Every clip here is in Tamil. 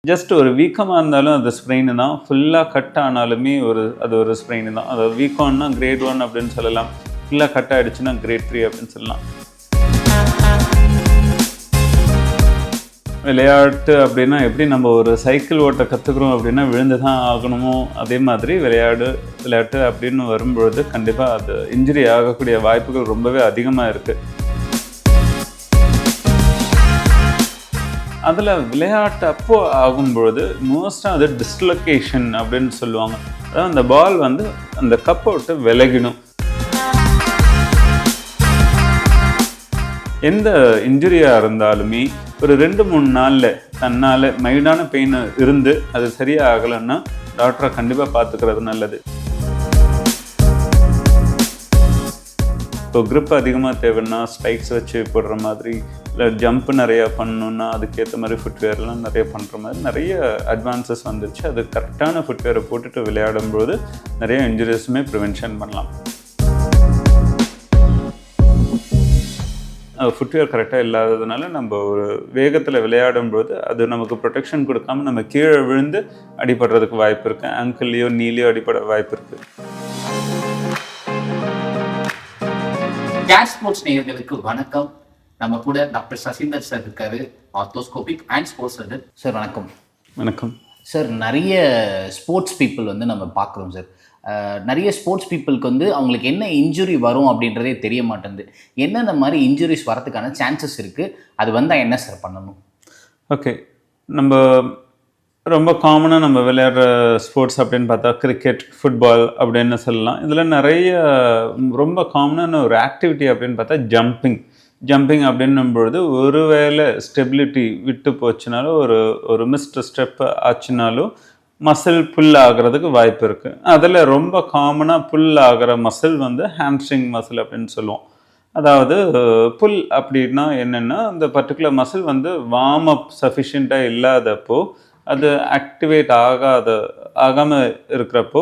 ஜஸ்ட் ஒரு வீக்கமா இருந்தாலும் அது ஸ்ப்ரெயின் தான். ஃபுல்லா கட் ஆனாலுமே அது ஒரு ஸ்ப்ரெயின் தான். அதாவது வீக்கம்னா கிரேட் 1 அப்படின்னு சொல்லலாம். ஃபுல்லா கட் ஆயிடுச்சுன்னா கிரேட் 3 அப்படின்னு சொல்லலாம். விளையாட்டு அப்படின்னா எப்படி நம்ம ஒரு சைக்கிள் ஓட்ட கற்றுக்குறோம் அப்படின்னா விழுந்து தான் ஆகணுமோ, அதே மாதிரி விளையாட்டு அப்படின்னு வரும்பொழுது கண்டிப்பாக அது இன்ஜுரி ஆகக்கூடிய வாய்ப்புகள் ரொம்பவே அதிகமாக இருக்குது. அதில் விளையாட்டு அப்போ ஆகும்பொழுது மோஸ்ட்டாக அது டிஸ்லொகேஷன் அப்படின்னு சொல்லுவாங்க. அதாவது அந்த பால் வந்து அந்த கப்பை விட்டு விலகிடும். எந்த இன்ஜுரியாக இருந்தாலுமே ஒரு 2-3 நாளில் தன்னால் மைல்டான பெயின் இருந்து அது சரியாக ஆகலைன்னா டாக்டரை கண்டிப்பாக பார்த்துக்கிறது நல்லது. இப்போ grip அதிகமாக தேவைன்னா ஸ்ட்ரைக்ஸ் வச்சு போடுற மாதிரி, இல்லை ஜம்ப் நிறையா பண்ணணுன்னா அதுக்கேற்ற மாதிரி ஃபுட்வேர்லாம் நிறைய பண்ணுற மாதிரி நிறைய அட்வான்சஸ் வந்துருச்சு. அது கரெக்டான ஃபுட்வேரை போட்டுட்டு விளையாடும்போது நிறைய இன்ஜுரிஸுமே ப்ரிவென்ஷன் பண்ணலாம். ஃபுட்வேர் கரெக்டாக இல்லாததுனால நம்ம ஒரு வேகத்தில் விளையாடும்போது அது நமக்கு ப்ரொடெக்ஷன் கொடுக்காம நம்ம கீழே விழுந்து அடிபடுறதுக்கு வாய்ப்பு இருக்குது. ஆங்கிள்லேயோ நீலையோ அடிபட வாய்ப்பு இருக்குது. கேர் ஸ்போர்ட்ஸ் நேயர்களுக்கு வணக்கம். நம்ம கூட டாக்டர் சசீந்தர் சார் இருக்காரு, ஆர்த்தோஸ்கோபிக் அண்ட் ஸ்போர்ட்ஸ் சர்ஜன். சார் வணக்கம். வணக்கம் சார். நிறைய ஸ்போர்ட்ஸ் பீப்புள் வந்து நம்ம பார்க்குறோம் சார். நிறைய ஸ்போர்ட்ஸ் பீப்புளுக்கு வந்து அவங்களுக்கு என்ன இன்ஜுரி வரும் அப்படின்றதே தெரிய மாட்டேங்குது. என்னென்ன மாதிரி இன்ஜுரிஸ் வரதுக்கான சான்சஸ் இருக்குது, அது வந்தால் என்ன சார் பண்ணணும்? ஓகே, நம்ம ரொம்ப காமனாக நம்ம விளையாடுற ஸ்போர்ட்ஸ் அப்படின்னு பார்த்தா கிரிக்கெட், ஃபுட்பால் அப்படின்னு சொல்லலாம். இதில் நிறைய ரொம்ப காமனான ஒரு ஆக்டிவிட்டி அப்படின்னு பார்த்தா ஜம்பிங் அப்படின்னும்பொழுது ஒருவேளை ஸ்டெபிலிட்டி விட்டு போச்சுனாலும் ஒரு மிஸ்ட் ஸ்டெப் ஆச்சுனாலும் மசில் புல் ஆகிறதுக்கு வாய்ப்பு இருக்குது. அதில் ரொம்ப காமனாக புல் ஆகிற மசில் வந்து ஹாம்ஸ்ட்ரிங் மசில் அப்படின்னு சொல்லுவோம். அதாவது புல் அப்படின்னா என்னென்னா, அந்த பர்டிகுலர் மசில் வந்து வார்ம் அப் சஃபிஷியண்ட்டாக இல்லாதப்போ, அது ஆக்டிவேட் ஆகாமல் இருக்கிறப்போ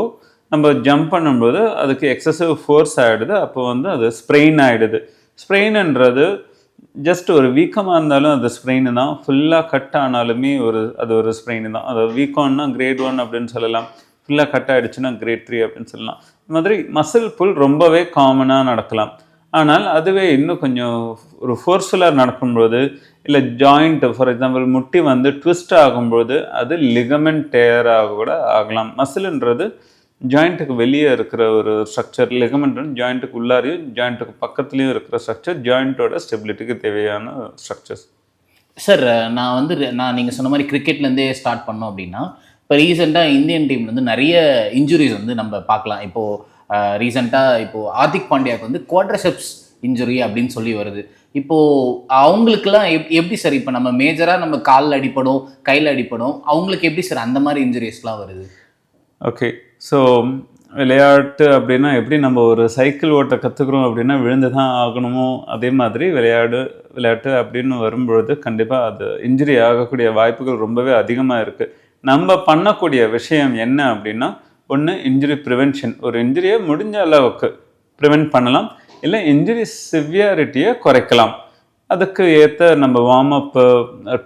நம்ம ஜம்ப் பண்ணும்போது அதுக்கு எக்ஸசிவ் ஃபோர்ஸ் ஆகிடுது. அப்போ வந்து அது ஸ்ப்ரெயின் ஆகிடுது. ஸ்ப்ரெயின்ன்றது ஜஸ்ட் ஒரு வீக்கமாக இருந்தாலும் அது ஸ்ப்ரெயின் தான். ஃபுல்லாக கட் ஆனாலுமே அது ஒரு ஸ்ப்ரெயின் தான். அதாவது வீக்கம்னா கிரேட் 1 அப்படின்னு சொல்லலாம். ஃபுல்லாக கட் ஆகிடுச்சுன்னா கிரேட் 3 அப்படின்னு சொல்லலாம். இந்த மாதிரி மசில் புல் ரொம்பவே காமனாக நடக்கலாம். ஆனால் அதுவே இன்னும் கொஞ்சம் ஒரு ஃபோர்ஸ்ஃபுல்லாக நடக்கும்போது, இல்லை ஜாயிண்ட் ஃபார் எக்ஸாம்பிள் முட்டி வந்து ட்விஸ்ட் ஆகும்போது அது லிகமெண்ட் டேராக கூட ஆகலாம். மசில்ன்றது ஜாயிண்ட்டுக்கு வெளியே இருக்கிற ஒரு ஸ்ட்ரக்சர். லிகமெண்ட் ஜாயிண்ட்டுக்கு உள்ளாரையும் ஜாயிண்ட்டுக்கு பக்கத்துலேயும் இருக்கிற ஸ்ட்ரக்சர், ஜாயிண்ட்டோட ஸ்டெபிலிட்டிக்கு தேவையான ஸ்ட்ரக்சர்ஸ். சார், நான் நீங்கள் சொன்ன மாதிரி கிரிக்கெட்லேருந்தே ஸ்டார்ட் பண்ணோம் அப்படின்னா, இப்போ ரீசெண்டாக இந்தியன் டீம் வந்து நிறைய இன்ஜுரிஸ் வந்து நம்ம பார்க்கலாம். இப்போது ரீசெண்டாக ஹார்திக் பாண்டியாவுக்கு வந்து குவாட்ரிசெப்ஸ் இன்ஜுரி அப்படின்னு சொல்லி வருது. இப்போது அவங்களுக்குலாம் எப்படி சார், இப்போ நம்ம மேஜராக நம்ம காலில் அடிப்படும், கையில் அடிப்படும், அவங்களுக்கு எப்படி சார் அந்த மாதிரி இன்ஜுரிஸ்லாம் வருது? ஓகே, ஸோ விளையாட்டு அப்படின்னா எப்படி நம்ம ஒரு சைக்கிள் ஓட்ட கற்றுக்குறோம் அப்படின்னா விழுந்து தான் ஆகணுமோ, அதே மாதிரி விளையாட்டு அப்படின்னு வரும்பொழுது கண்டிப்பாக அது இன்ஜுரி ஆகக்கூடிய வாய்ப்புகள் ரொம்பவே அதிகமாக இருக்குது. நம்ம பண்ணக்கூடிய விஷயம் என்ன அப்படின்னா, ஒன்று இன்ஜுரி ப்ரிவென்ஷன். ஒரு இன்ஜுரியை முடிஞ்ச அளவுக்கு ப்ரிவென்ட் பண்ணலாம், இல்லை இன்ஜுரி சிவியாரிட்டியை குறைக்கலாம். அதுக்கு ஏற்ற நம்ம வார்ம் அப்பு,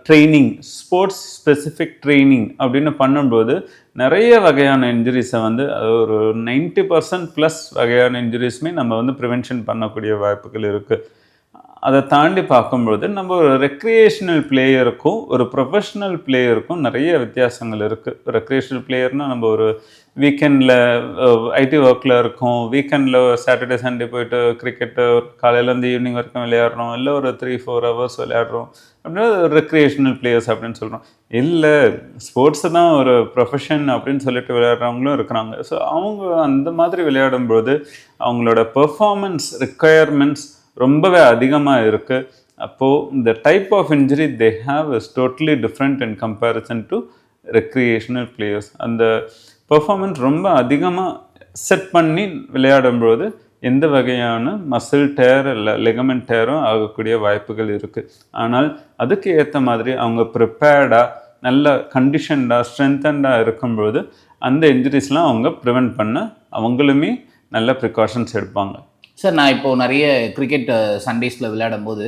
ட்ரைனிங், ஸ்போர்ட்ஸ் ஸ்பெசிஃபிக் ட்ரைனிங் அப்படின்னு பண்ணும்போது நிறைய வகையான இன்ஜுரிஸை வந்து ஒரு 90% வகையான இன்ஜுரிஸுமே நம்ம வந்து ப்ரிவென்ஷன் பண்ணக்கூடிய வாய்ப்புகள் இருக்குது. அதை தாண்டி பார்க்கும்பொழுது நம்ம ஒரு ரெக்ரியேஷனல் பிளேயருக்கும் ஒரு ப்ரொஃபஷ்னல் பிளேயருக்கும் நிறைய வித்தியாசங்கள் இருக்குது. ரெக்ரியேஷனல் பிளேயர்னால் நம்ம ஒரு வீக்கெண்டில் ஐடி ஒர்க்கில் இருக்கோம், வீக்கெண்டில் சாட்டர்டே சண்டே போயிட்டு கிரிக்கெட்டு காலையிலேருந்து ஈவினிங் வரைக்கும் விளையாடுறோம், இல்லை ஒரு 3-4 ஹவர்ஸ் விளையாடுறோம் அப்படின்னா ரெக்ரியேஷனல் பிளேயர்ஸ் அப்படின்னு சொல்கிறோம். இல்லை ஸ்போர்ட்ஸு தான் ஒரு ப்ரொஃபஷன் அப்படின்னு சொல்லிட்டு விளையாடுறவங்களும் இருக்கிறாங்க. ஸோ அவங்க அந்த மாதிரி விளையாடும்போது அவங்களோட பெர்ஃபார்மன்ஸ் ரிக்குயர்மெண்ட்ஸ் ரொம்பவே அதிகமாக இருக்குது. அப்போது இந்த type of injury they have is totally different in comparison to recreational players. அந்த பெர்ஃபார்மன்ஸ் ரொம்ப அதிகமாக செட் பண்ணி விளையாடும்போது எந்த வகையான மசில் டேர் இல்லை லிகமெண்ட் டேரும் ஆகக்கூடிய வாய்ப்புகள் இருக்குது. ஆனால் அதுக்கு ஏற்ற மாதிரி அவங்க ப்ரிப்பேர்டாக நல்ல கண்டிஷன்டாக ஸ்ட்ரென்தண்டாக இருக்கும்பொழுது அந்த இன்ஜுரிஸ்லாம் அவங்க ப்ரிவெண்ட் பண்ண அவங்களுமே நல்ல ப்ரிகாஷன்ஸ் எடுப்பாங்க. சார், நான் இப்போது நிறைய கிரிக்கெட் சண்டேஸில் விளையாடும் போது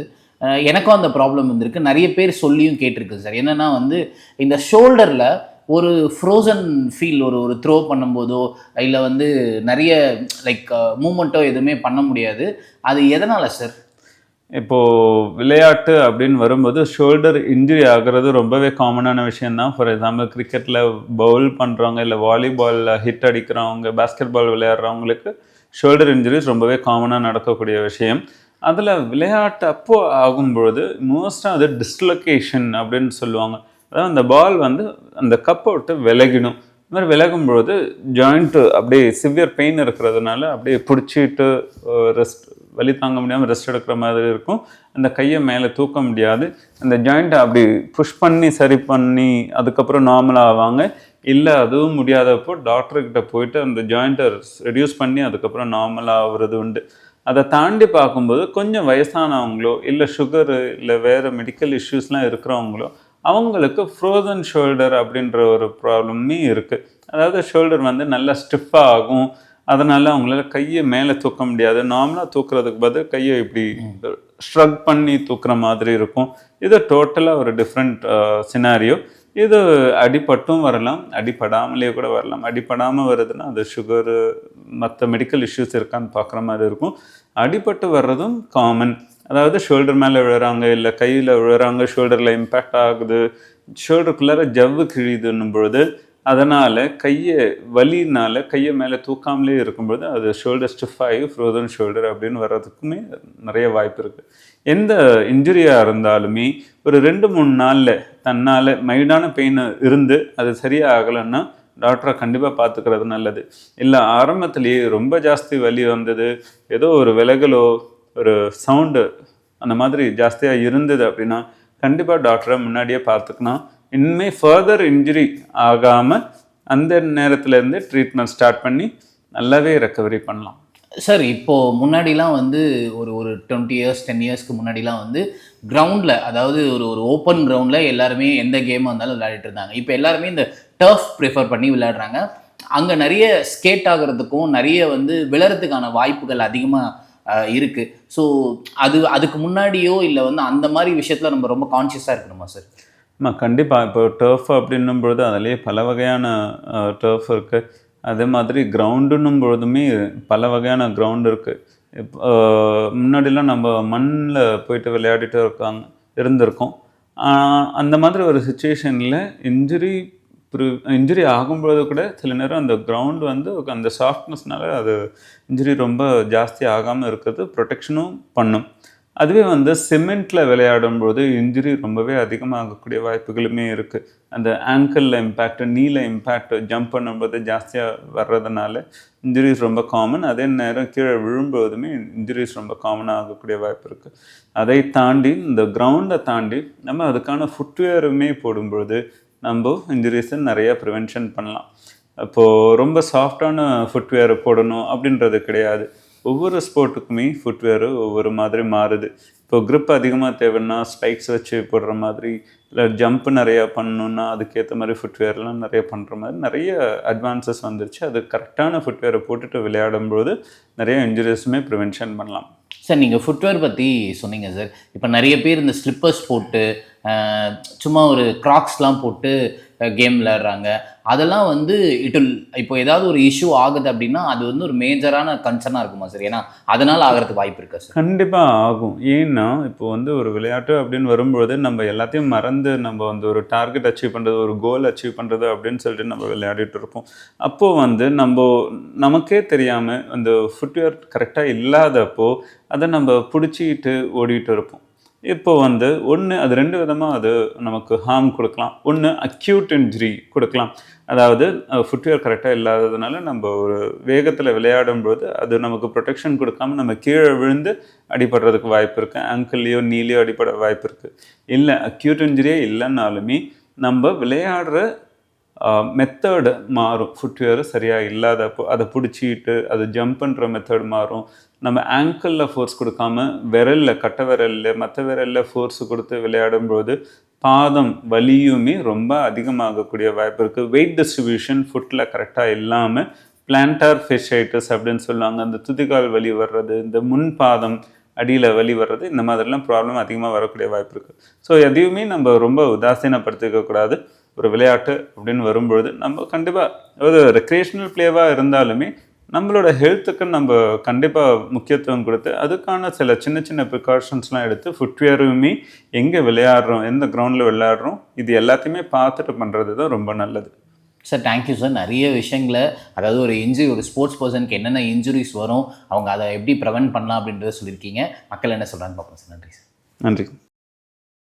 எனக்கும் அந்த ப்ராப்ளம் இருந்திருக்கு. நிறைய பேர் சொல்லியும் கேட்டிருக்கு சார். என்னன்னா வந்து இந்த ஷோல்டரில் ஒரு ஃப்ரோசன் ஃபீல் ஒரு ஒரு த்ரோ பண்ணும்போதோ இல்லை வந்து நிறைய லைக் மூமெண்ட்டோ எதுவுமே பண்ண முடியாது. அது எதனால் சார்? இப்போது விளையாட்டு அப்படின்னு வரும்போது ஷோல்டர் இன்ஜுரி ஆகிறது ரொம்பவே காமனான விஷயந்தான். ஃபார் எக்ஸாம்பிள் கிரிக்கெட்டில் பவுல் பண்ணுறவங்க, இல்லை வாலிபாலில் ஹிட் அடிக்கிறவங்க, பேஸ்கெட் பால் விளையாடுறவங்களுக்கு ஷோல்டர் இன்ஜுரிஸ் ரொம்பவே காமனாக நடக்கக்கூடிய விஷயம். அதில் விளையாட்டு அப்போ ஆகும்பொழுது மோஸ்ட்டாக அது டிஸ்லொகேஷன் அப்படின்னு சொல்லுவாங்க. அதாவது அந்த பால் வந்து அந்த கப்பை விட்டு விலகிடும். இந்த மாதிரி விலகும்பொழுது ஜாயிண்ட்டு அப்படியே சிவியர் பெயின் இருக்கிறதுனால அப்படியே பிடிச்சிட்டு ரெஸ்ட், வலி தாங்க முடியாமல் ரெஸ்ட் எடுக்கிற மாதிரி இருக்கும். அந்த கையை மேலே தூக்க முடியாது. அந்த ஜாயிண்ட்டை அப்படி புஷ் பண்ணி சரி பண்ணி அதுக்கப்புறம் நார்மலாக ஆவாங்க. இல்லை அதுவும் முடியாதப்போ டாக்டர்கிட்ட போயிட்டு அந்த ஜாயிண்ட்டை ரெடியூஸ் பண்ணி அதுக்கப்புறம் நார்மலாக ஆகுறது உண்டு. அதை தாண்டி பார்க்கும்போது கொஞ்சம் வயசானவங்களோ, இல்லை சுகரு, இல்லை வேறு மெடிக்கல் இஷ்யூஸ்லாம் இருக்கிறவங்களோ, அவங்களுக்கு ஃப்ரோசன் ஷோல்டர் அப்படின்ற ஒரு ப்ராப்ளமே இருக்குது. அதாவது ஷோல்டர் வந்து நல்லா ஸ்டிஃபாக ஆகும். அதனால் அவங்களால கையை மேலே தூக்க முடியாது. நார்மலாக தூக்குறதுக்கு பதில் கையை இப்படி ஸ்ட்ரக் பண்ணி தூக்குற மாதிரி இருக்கும். இது டோட்டலாக ஒரு டிஃப்ரெண்ட் சினாரியோ. இது அடிபட்டும் வரலாம், அடிபடாமலே கூட வரலாம். அடிபடாமல் வருதுன்னா அது சுகரு, மற்ற மெடிக்கல் இஷ்யூஸ் இருக்கான்னு பார்க்குற மாதிரி இருக்கும். அடிபட்டு வர்றதும் காமன். அதாவது ஷோல்டர் மேலே விழுறாங்க, இல்லை கையில் விழுறாங்க, ஷோல்டரில் இம்பேக்ட் ஆகுது, ஷோல்டருக்குள்ளார ஜவ்வு கிழிதுன்னும் பொழுது அதனால் வலினால் கையை மேலே தூக்காமலே இருக்கும்பொழுது அது ஷோல்டர் ஸ்டிஃப் ஆகி ஃப்ரோசன் ஷோல்டர் அப்படின்னு வர்றதுக்குமே நிறைய வாய்ப்பு இருக்குது. எந்த இன்ஜுரியாக இருந்தாலுமே ஒரு 2-3 நாளில் தன்னால் மைல்டான பெயின் இருந்து அது சரியாக ஆகலைன்னா டாக்டரை கண்டிப்பாக பார்த்துக்கிறது நல்லது. இல்லை ஆரம்பத்துலேயே ரொம்ப ஜாஸ்தி வலி வந்தது, ஏதோ ஒரு விலகலோ ஒரு சவுண்டு அந்த மாதிரி ஜாஸ்தியாக இருந்தது அப்படின்னா கண்டிப்பாக டாக்டரை முன்னாடியே பார்த்துக்கணும். இனிமேல் ஃபர்தர் இன்ஜுரி ஆகாமல் அந்த நேரத்துலேருந்து ட்ரீட்மெண்ட் ஸ்டார்ட் பண்ணி நல்லாவே ரெக்கவரி பண்ணலாம். சார் இப்போது முன்னாடிலாம் வந்து ஒரு ஒரு 20 இயர்ஸ் 10 இயர்ஸ்க்கு முன்னாடிலாம் வந்து கிரவுண்டில், அதாவது ஒரு ஒரு ஓப்பன் கிரவுண்டில் எல்லாருமே எந்த கேமாக இருந்தாலும் விளையாடிட்டு இருந்தாங்க. இப்போ எல்லாருமே இந்த டர்ஃப் ப்ரிஃபர் பண்ணி விளையாடுறாங்க. அங்கே நிறைய ஸ்கேட் ஆகிறதுக்கும் நிறைய வந்து விழறதுக்கான வாய்ப்புகள் அதிகமாக இருக்குது. ஸோ அதுக்கு முன்னாடியோ இல்லை வந்து அந்த மாதிரி விஷயத்தில் நம்ம ரொம்ப கான்ஷியஸாக இருக்கணுமா சார்? ஆமாம், கண்டிப்பாக. இப்போ டர்ஃப் அப்படின்னும் பொழுது அதிலே பல வகையான டர்ஃப் இருக்குது. அதே மாதிரி கிரவுண்டுன்னும் பொழுதுமே பல வகையான கிரவுண்டு இருக்குது. இப்போ முன்னாடிலாம் நம்ம மண்ணில் போயிட்டு விளையாடிட்டு இருந்திருக்கோம். அந்த மாதிரி ஒரு சுச்சுவேஷனில் இன்ஜுரி ஆகும்பொழுது கூட சில நேரம் அந்த கிரவுண்டு வந்து அந்த சாஃப்ட்னஸ்னால அது இன்ஜுரி ரொம்ப ஜாஸ்தி ஆகாமல் இருக்கிறது ப்ரொடெக்ஷனும் பண்ணும். அதுவே வந்து சிமெண்ட்டில் விளையாடும்போது இன்ஜுரி ரொம்பவே அதிகமாகக்கூடிய வாய்ப்புகளுமே இருக்குது. அந்த ஆங்கிளில் இம்பேக்ட், நீல இம்பேக்ட், ஜம்ப் பண்ணும்போது ஜாஸ்தியாக வர்றதுனால இன்ஜுரிஸ் ரொம்ப காமன். அதே நேரம் கீழே விழும்போதுமே இன்ஜுரிஸ் ரொம்ப காமனாக ஆகக்கூடிய வாய்ப்பு இருக்குது. அதை தாண்டி இந்த கிரவுண்டை தாண்டி நம்ம அதுக்கான ஃபுட்வேருமே போடும்பொழுது நம்ம இன்ஜுரிஸை நிறைய ப்ரிவென்ஷன் பண்ணலாம். அப்போது ரொம்ப சாஃப்டான ஃபுட்வேர் போடணும் அப்படின்றது கிடையாது. ஒவ்வொரு ஸ்போர்ட்டுக்குமே ஃபுட்வேரு ஒவ்வொரு மாதிரி மாறுது. இப்போ க்ரிப் அதிகமாக தேவைன்னா ஸ்பைக்ஸ் வச்சு போடுற மாதிரி, இல்லை ஜம்ப்பு நிறையா பண்ணணுன்னா அதுக்கேற்ற மாதிரி ஃபுட்வேர்லாம் நிறைய பண்ணுற மாதிரி நிறைய அட்வான்சஸ் வந்துருச்சு. அது கரெக்டான ஃபுட்வேரை போட்டுட்டு விளையாடும்போது நிறைய இன்ஜுரிஸுமே ப்ரிவென்ஷன் பண்ணலாம். சார் நீங்கள் ஃபுட்வேர் பற்றி சொன்னீங்க சார். இப்போ நிறைய பேர் இந்த ஸ்லிப்பர்ஸ் போட்டு சும்மா ஒரு கிராக்ஸ்லாம் போட்டு கேம் விளையாடுறாங்க. அதெல்லாம் வந்து இப்போ ஏதாவது ஒரு இஷ்யூ ஆகுது அப்படின்னா அது வந்து ஒரு மேஜரான கன்சர்னாக இருக்குமா சார்? ஏன்னா அதனால் ஆகிறதுக்கு வாய்ப்பு இருக்கா சார்? கண்டிப்பாக ஆகும். ஏன்னா இப்போ வந்து ஒரு விளையாட்டு அப்படின்னு வரும்பொழுது நம்ம எல்லாத்தையும் மறந்து நம்ம வந்து ஒரு டார்கெட் அச்சீவ் பண்ணுறது, ஒரு கோல் அச்சீவ் பண்ணுறது அப்படின்னு சொல்லிட்டு நம்ம விளையாடிட்டு இருப்போம். அப்போது வந்து நமக்கே தெரியாமல் அந்த ஃபுட்வேர் கரெக்டாக இல்லாதப்போ அதை நம்ம பிடிச்சிக்கிட்டு ஓடிட்டு இருப்போம். இப்போ வந்து அது 2 விதமாக அது நமக்கு ஹார்ம் கொடுக்கலாம். ஒன்று அக்யூட் இன்ஜுரி கொடுக்கலாம். அதாவது ஃபுட்வேர் கரெக்டாக இல்லாததுனால நம்ம ஒரு வேகத்தில் விளையாடும்போது அது நமக்கு ப்ரொடெக்ஷன் கொடுக்காம நம்ம கீழே விழுந்து அடிபடுறதுக்கு வாய்ப்பு இருக்குது. ஆங்கிள்லேயோ நீலையோ அடிபட வாய்ப்பு இருக்குது. இல்லை அக்யூட் இன்ஜுரியே இல்லைன்னாலுமே நம்ம விளையாடுற மெத்தடு மாறும். ஃபுட்வேர் சரியாக இல்லாதப்போ அதை பிடிச்சிக்கிட்டு அது ஜம்ப் பண்ணுற மெத்தட் மாறும். நம்ம ஆங்கிளில் ஃபோர்ஸ் கொடுக்காம கட்டை விரலில் மற்ற விரலில் ஃபோர்ஸ் கொடுத்து விளையாடும்போது பாதம் வலியுமே ரொம்ப அதிகமாகக்கூடிய வாய்ப்பு இருக்குது. வெயிட் டிஸ்ட்ரிபியூஷன் ஃபுட்டில் கரெக்டாக இல்லாமல் பிளான்டார் ஃபெஷைட்டிஸ் அப்படின்னு சொல்லுவாங்க. அந்த துதிகால் வலி வர்றது, இந்த முன் பாதம் அடியில் வலி வர்றது, இந்த மாதிரிலாம் ப்ராப்ளம் அதிகமாக வரக்கூடிய வாய்ப்பு இருக்குது. ஸோ எதையுமே நம்ம ரொம்ப உதாசீனப்படுத்திக்கக்கூடாது. ஒரு விளையாட்டு அப்படின்னு வரும்பொழுது நம்ம கண்டிப்பாக ஒரு ரெக்ரியேஷனல் பிளேவாக இருந்தாலுமே நம்மளோட ஹெல்த்துக்கு நம்ம கண்டிப்பாக முக்கியத்துவம் கொடுத்து அதுக்கான சில சின்ன சின்ன ப்ரிகாஷன்ஸ்லாம் எடுத்து ஃபுட்வேருமே எங்கே விளையாடுறோம், எந்த கிரவுண்டில் விளையாடுறோம், இது எல்லாத்தையுமே பார்த்துட்டு பண்ணுறது தான் ரொம்ப நல்லது. Sir thank you sir. நிறைய விஷயங்களை, அதாவது ஒரு இன்ஜுரி, ஒரு ஸ்போர்ட்ஸ் பர்சனுக்கு என்னென்ன இன்ஜுரிஸ் வரும், அவங்க அதை எப்படி ப்ரிவென்ட் பண்ணலாம் அப்படின்றத சொல்லியிருக்கீங்க. மக்கள் என்ன சொல்கிறாங்க பார்ப்போம் சார். நன்றி சார். நன்றி.